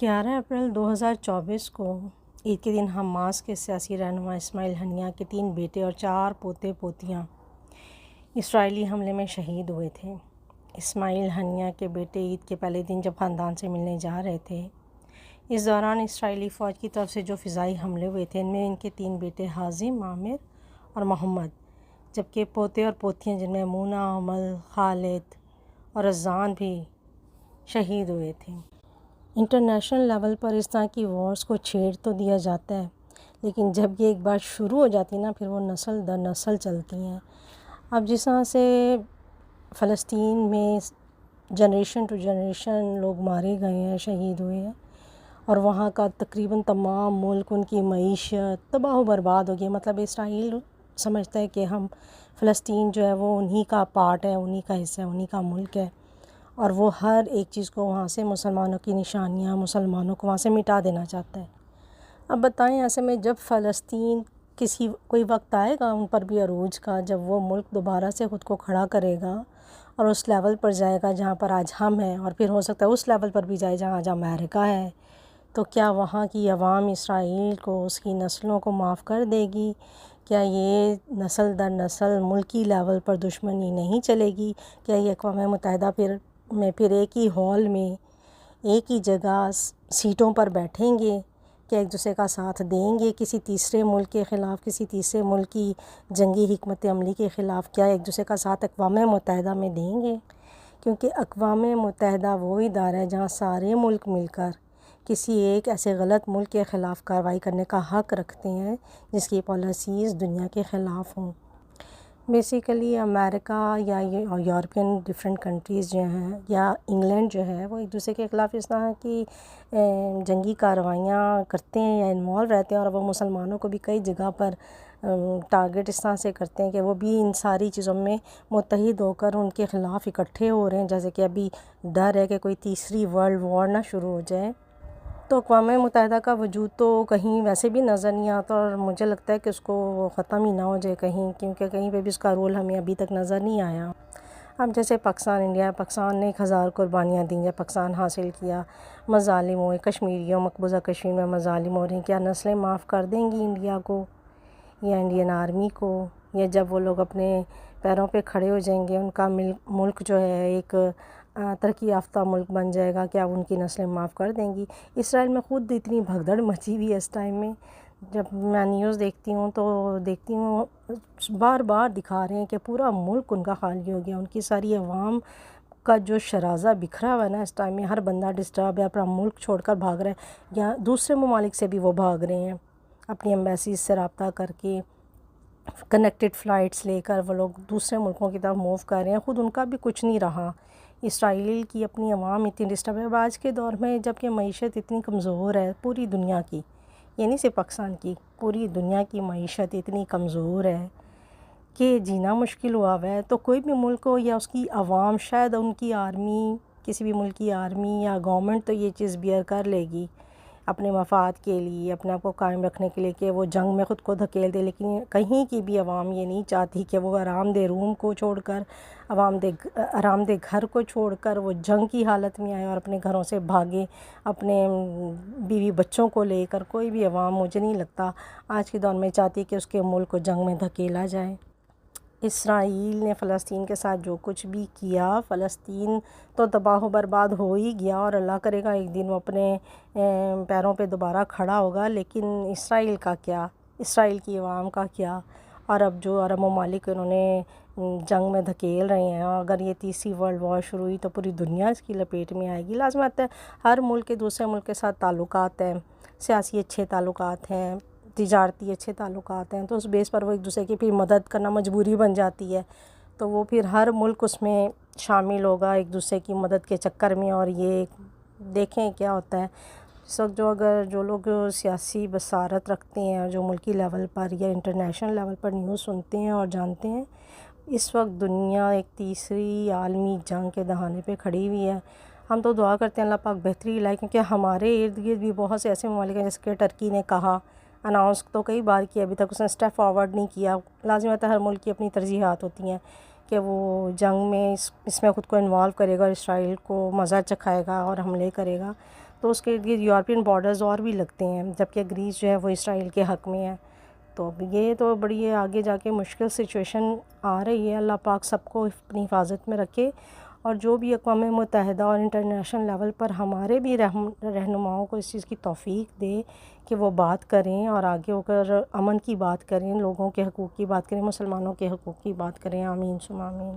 11 April 2024 کو عید کے دن Hamas کے سیاسی رہنما اسماعیل ہنیہ کے 3 بیٹے اور 4 پوتے پوتیاں اسرائیلی حملے میں شہید ہوئے تھے۔ اسماعیل ہنیہ کے بیٹے عید کے پہلے دن جب خاندان سے ملنے جا رہے تھے، اس دوران اسرائیلی فوج کی طرف سے جو فضائی حملے ہوئے تھے، ان میں ان کے 3 بیٹے حازم، عامر اور محمد، جبکہ پوتے اور پوتیاں جن میں مونا، امل، خالد اور رضوان بھی شہید ہوئے تھے۔ انٹرنیشنل لیول پر اس طرح کی وارز کو چھیڑ تو دیا جاتا ہے، لیکن جب یہ ایک بار شروع ہو جاتی نا، پھر وہ نسل در نسل چلتی ہیں۔ اب جس طرح سے فلسطین میں جنریشن ٹو جنریشن لوگ مارے گئے ہیں، شہید ہوئے ہیں، اور وہاں کا تقریباً تمام ملک، ان کی معیشت تباہ و برباد ہو گئی۔ مطلب اسرائیل سمجھتا ہے کہ ہم فلسطین جو ہے وہ انہی کا پارٹ ہے، انہی کا حصہ ہے، انہی کا ملک ہے، اور وہ ہر ایک چیز کو وہاں سے، مسلمانوں کی نشانیاں، مسلمانوں کو وہاں سے مٹا دینا چاہتا ہے۔ اب بتائیں، ایسے میں جب فلسطین کوئی وقت آئے گا ان پر بھی عروج کا، جب وہ ملک دوبارہ سے خود کو کھڑا کرے گا اور اس لیول پر جائے گا جہاں پر آج ہم ہیں، اور پھر ہو سکتا ہے اس لیول پر بھی جائے جہاں آج امریکہ ہے، تو کیا وہاں کی عوام اسرائیل کو، اس کی نسلوں کو معاف کر دے گی؟ کیا یہ نسل در نسل ملکی لیول پر دشمنی نہیں چلے گی؟ کیا یہ اقوام متحدہ پھر ایک ہی ہال میں، ایک ہی جگہ سیٹوں پر بیٹھیں گے؟ کیا ایک دوسرے کا ساتھ دیں گے کسی تیسرے ملک کے خلاف، کسی تیسرے ملک کی جنگی حکمت عملی کے خلاف؟ کیا ایک دوسرے کا ساتھ اقوام متحدہ میں دیں گے؟ کیونکہ اقوام متحدہ وہ ادارہ ہے جہاں سارے ملک مل کر کسی ایک ایسے غلط ملک کے خلاف کارروائی کرنے کا حق رکھتے ہیں جس کی پالیسیز دنیا کے خلاف ہوں۔ بیسیکلی امریکہ یا یورپین ڈفرینٹ کنٹریز جو ہیں، یا انگلینڈ جو ہے، وہ ایک دوسرے کے خلاف اس طرح کی جنگی کارروائیاں کرتے ہیں یا انوالو رہتے ہیں، اور وہ مسلمانوں کو بھی کئی جگہ پر ٹارگٹ اس طرح سے کرتے ہیں کہ وہ بھی ان ساری چیزوں میں متحد ہو کر ان کے خلاف اکٹھے ہو رہے ہیں۔ جیسے کہ ابھی ڈر ہے کہ کوئی تیسری ورلڈ وار نہ شروع ہو جائے، تو اقوام متحدہ کا وجود تو کہیں ویسے بھی نظر نہیں آتا، اور مجھے لگتا ہے کہ اس کو ختم ہی نہ ہو جائے کہیں، کیونکہ کہیں پہ بھی اس کا رول ہمیں ابھی تک نظر نہیں آیا۔ اب جیسے پاکستان، انڈیا، پاکستان نے 1000 قربانیاں دیں، جب پاکستان حاصل کیا، مظالم ہوئے کشمیریوں، مقبوضہ کشمیر میں مظالم ہو رہے ہیں، کیا نسلیں معاف کر دیں گی انڈیا کو یا انڈین آرمی کو؟ یا جب وہ لوگ اپنے پیروں پہ کھڑے ہو جائیں گے، ان کا ملک جو ہے ایک ترقی یافتہ ملک بن جائے گا، کیا ان کی نسلیں معاف کر دیں گی؟ اسرائیل میں خود اتنی بھگدڑ مچی ہوئی ہے اس ٹائم میں، جب میں نیوز دیکھتی ہوں تو دیکھتی ہوں بار بار دکھا رہے ہیں کہ پورا ملک ان کا خالی ہو گیا، ان کی ساری عوام کا جو شرازہ بکھرا ہوا ہے نا اس ٹائم میں، ہر بندہ ڈسٹرب ہے، اپنا ملک چھوڑ کر بھاگ رہا ہے، یا دوسرے ممالک سے بھی وہ بھاگ رہے ہیں، اپنی ایمبیسیز سے رابطہ کر کے کنیکٹڈ فلائٹس لے کر وہ لوگ دوسرے ملکوں کی طرف موو کر رہے ہیں، خود ان کا بھی کچھ نہیں رہا۔ اسرائیل کی اپنی عوام اتنی ڈسٹرب ہے آج کے دور میں، جب کہ معیشت اتنی کمزور ہے پوری دنیا کی، یہ نہیں صرف پاکستان کی، پوری دنیا کی معیشت اتنی کمزور ہے کہ جینا مشکل ہوا ہے، تو کوئی بھی ملک ہو یا اس کی عوام، شاید ان کی آرمی، کسی بھی ملک کی آرمی یا گورنمنٹ تو یہ چیز بیئر کر لے گی اپنے مفاد کے لیے، اپنے آپ کو قائم رکھنے کے لیے کہ وہ جنگ میں خود کو دھکیل دے، لیکن کہیں کی بھی عوام یہ نہیں چاہتی کہ وہ آرام دہ روم کو چھوڑ کر، آرام دہ گھر کو چھوڑ کر وہ جنگ کی حالت میں آئے اور اپنے گھروں سے بھاگے، اپنے بیوی بچوں کو لے کر۔ کوئی بھی عوام، مجھے نہیں لگتا آج کے دور میں چاہتی کہ اس کے ملک کو جنگ میں دھکیلا جائے۔ اسرائیل نے فلسطین کے ساتھ جو کچھ بھی کیا، فلسطین تو تباہ و برباد ہو ہی گیا، اور اللہ کرے گا ایک دن وہ اپنے پیروں پہ دوبارہ کھڑا ہوگا، لیکن اسرائیل کا کیا؟ اسرائیل کی عوام کا کیا؟ اور اب جو عرب ممالک انہوں نے جنگ میں دھکیل رہے ہیں، اگر یہ تیسری ورلڈ وار شروع ہوئی تو پوری دنیا اس کی لپیٹ میں آئے گی۔ لازمات ہے، ہر ملک کے دوسرے ملک کے ساتھ تعلقات ہیں، سیاسی اچھے تعلقات ہیں، تجارتی اچھے تعلقات ہیں، تو اس بیس پر وہ ایک دوسرے کی پھر مدد کرنا مجبوری بن جاتی ہے، تو وہ پھر ہر ملک اس میں شامل ہوگا ایک دوسرے کی مدد کے چکر میں، اور یہ دیکھیں کیا ہوتا ہے اس وقت۔ جو لوگ سیاسی بصارت رکھتے ہیں اور جو ملکی لیول پر یا انٹرنیشنل لیول پر نیوز سنتے ہیں اور جانتے ہیں، اس وقت دنیا ایک تیسری عالمی جنگ کے دہانے پہ کھڑی ہوئی ہے۔ ہم تو دعا کرتے ہیں اللہ پاک بہتری لائے، کیونکہ ہمارے ارد گرد بھی بہت سے ایسے ممالک ہیں، جیسے کہ ٹرکی نے کہا، اناؤنس تو کئی بار کیا، ابھی تک اس نے اسٹیپ فارورڈ نہیں کیا۔ لازمات ہے، ہر ملک کی اپنی ترجیحات ہوتی ہیں کہ وہ جنگ میں اس میں خود کو انوالو کرے گا اور اسرائیل کو مزہ چکھائے گا اور حملے کرے گا، تو اس کے لیے یورپین بارڈرز اور بھی لگتے ہیں، جبکہ گریس جو ہے وہ اسرائیل کے حق میں ہے۔ تو اب یہ تو بڑی آگے جا کے مشکل سچویشن آ رہی ہے۔ اللہ پاک سب کو اپنی حفاظت میں رکھے، اور جو بھی اقوام متحدہ اور انٹرنیشنل لیول پر ہمارے بھی رہنماؤں کو اس چیز کی توفیق دے کہ وہ بات کریں اور آگے ہو کر امن کی بات کریں، لوگوں کے حقوق کی بات کریں، مسلمانوں کے حقوق کی بات کریں۔ آمین ثم آمین۔